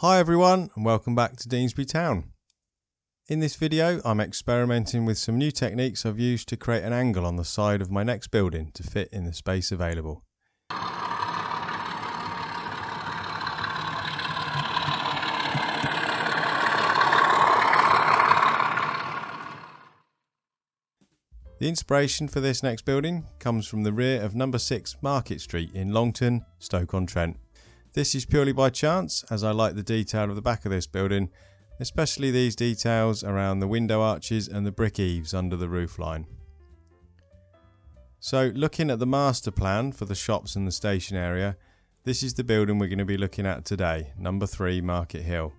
Hi everyone and welcome back to Deansbury Town. In this video I'm experimenting with some new techniques I've used to create an angle on the side of my next building to fit in the space available. The inspiration for this next building comes from the rear of No 6 Market Street in Longton, Stoke-on-Trent. This is purely by chance, as I like the detail of the back of this building, especially these details around the window arches and the brick eaves under the roofline. So looking at the master plan for the shops and the station area, this is the building we're going to be looking at today, No 3 Market Hill.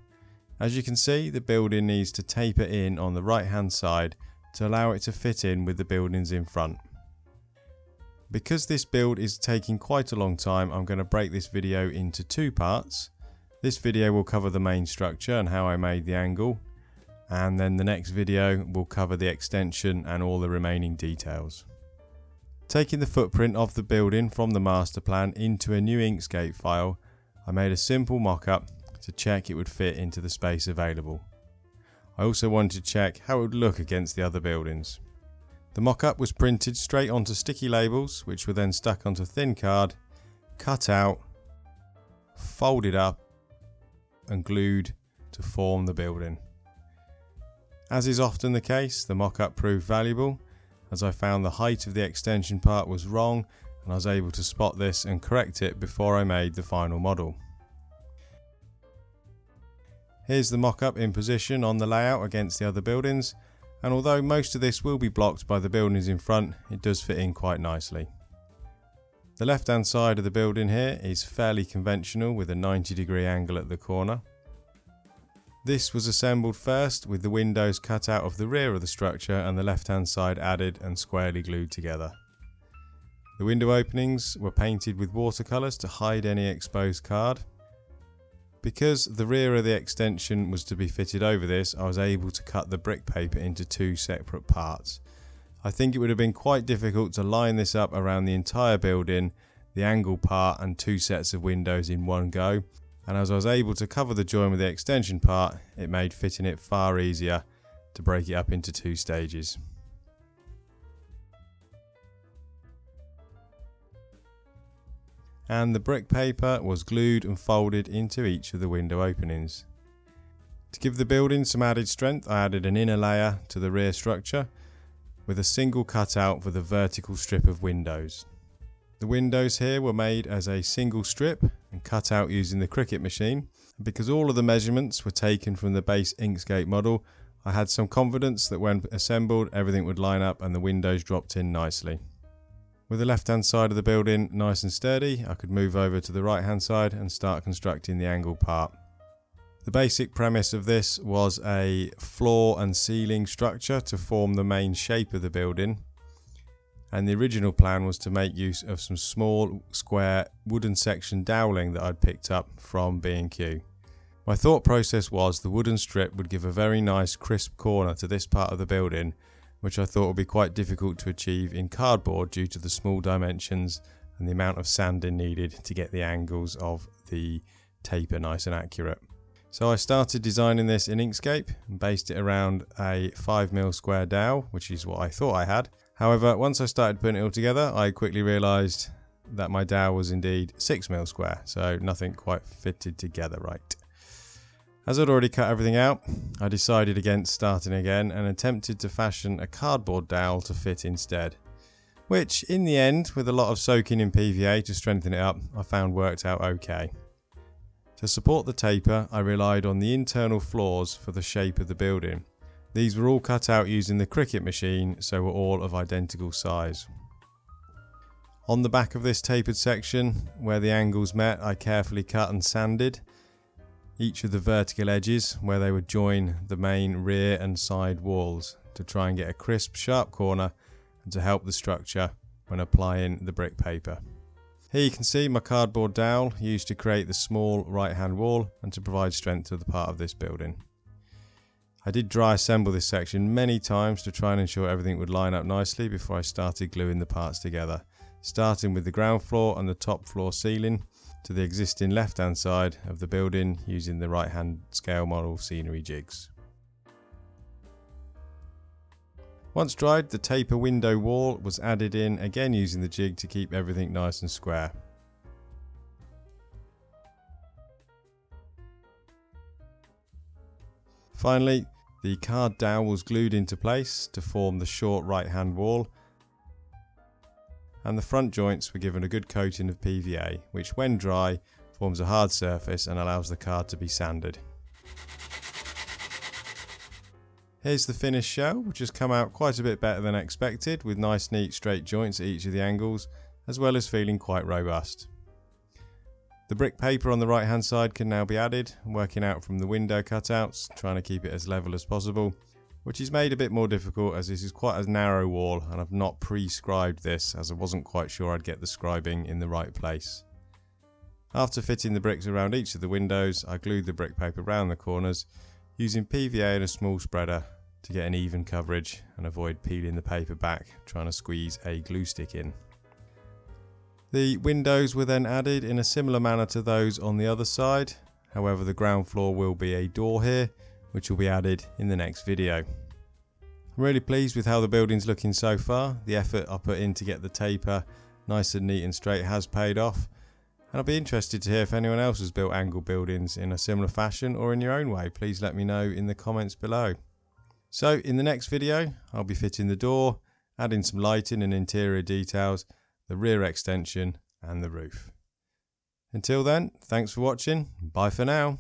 As you can see, the building needs to taper in on the right hand side to allow it to fit in with the buildings in front. Because this build is taking quite a long time, I'm going to break this video into two parts. This video will cover the main structure and how I made the angle, and then the next video will cover the extension and all the remaining details. Taking the footprint of the building from the master plan into a new Inkscape file, I made a simple mock-up to check it would fit into the space available. I also wanted to check how it would look against the other buildings. The mock-up was printed straight onto sticky labels, which were then stuck onto thin card, cut out, folded up and glued to form the building. As is often the case, the mock-up proved valuable, as I found the height of the extension part was wrong and I was able to spot this and correct it before I made the final model. Here's the mock-up in position on the layout against the other buildings, and although most of this will be blocked by the buildings in front, it does fit in quite nicely. The left hand side of the building here is fairly conventional with a 90-degree angle at the corner. This was assembled first with the windows cut out of the rear of the structure and the left hand side added and squarely glued together. The window openings were painted with watercolours to hide any exposed card. Because the rear of the extension was to be fitted over this, I was able to cut the brick paper into two separate parts. I think it would have been quite difficult to line this up around the entire building, the angle part and two sets of windows in one go, and as I was able to cover the join with the extension part, it made fitting it far easier to break it up into two stages. And the brick paper was glued and folded into each of the window openings. To give the building some added strength, I added an inner layer to the rear structure with a single cutout for the vertical strip of windows. The windows here were made as a single strip and cut out using the Cricut machine. And because all of the measurements were taken from the base Inkscape model, I had some confidence that when assembled everything would line up and the windows dropped in nicely. With the left hand side of the building nice and sturdy, I could move over to the right hand side and start constructing the angle part. The basic premise of this was a floor and ceiling structure to form the main shape of the building, and the original plan was to make use of some small square wooden section doweling that I'd picked up from B&Q. My thought process was the wooden strip would give a very nice crisp corner to this part of the building, which I thought would be quite difficult to achieve in cardboard due to the small dimensions and the amount of sanding needed to get the angles of the taper nice and accurate. So I started designing this in Inkscape and based it around a 5mm square dowel, which is what I thought I had. However, once I started putting it all together, I quickly realised that my dowel was indeed 6mm square, so nothing quite fitted together right. As I'd already cut everything out, I decided against starting again and attempted to fashion a cardboard dowel to fit instead, which in the end, with a lot of soaking in PVA to strengthen it up, I found worked out okay. To support the taper, I relied on the internal floors for the shape of the building. These were all cut out using the Cricut machine, so were all of identical size. On the back of this tapered section, where the angles met, I carefully cut and sanded each of the vertical edges where they would join the main rear and side walls to try and get a crisp, sharp corner and to help the structure when applying the brick paper. Here you can see my cardboard dowel used to create the small right hand wall and to provide strength to the part of this building. I did dry assemble this section many times to try and ensure everything would line up nicely before I started gluing the parts together, starting with the ground floor and the top floor ceiling to the existing left hand side of the building using the right hand scale model scenery jigs. Once dried, the taper window wall was added in, again using the jig to keep everything nice and square. Finally, the card dowel was glued into place to form the short right hand wall, and the front joints were given a good coating of PVA, which when dry forms a hard surface and allows the card to be sanded. Here's the finished shell, which has come out quite a bit better than expected, with nice neat straight joints at each of the angles, as well as feeling quite robust. The brick paper on the right hand side can now be added, working out from the window cutouts, trying to keep it as level as possible, which is made a bit more difficult as this is quite a narrow wall and I've not pre-scribed this as I wasn't quite sure I'd get the scribing in the right place. After fitting the bricks around each of the windows, I glued the brick paper around the corners using PVA and a small spreader to get an even coverage and avoid peeling the paper back trying to squeeze a glue stick in. The windows were then added in a similar manner to those on the other side, however the ground floor will be a door here, which will be added in the next video. I'm really pleased with how the building's looking so far. The effort I put in to get the taper nice and neat and straight has paid off, and I'll be interested to hear if anyone else has built angle buildings in a similar fashion or in your own way. Please let me know in the comments below. So in the next video I'll be fitting the door, adding some lighting and interior details, the rear extension and the roof. Until then, thanks for watching, bye for now.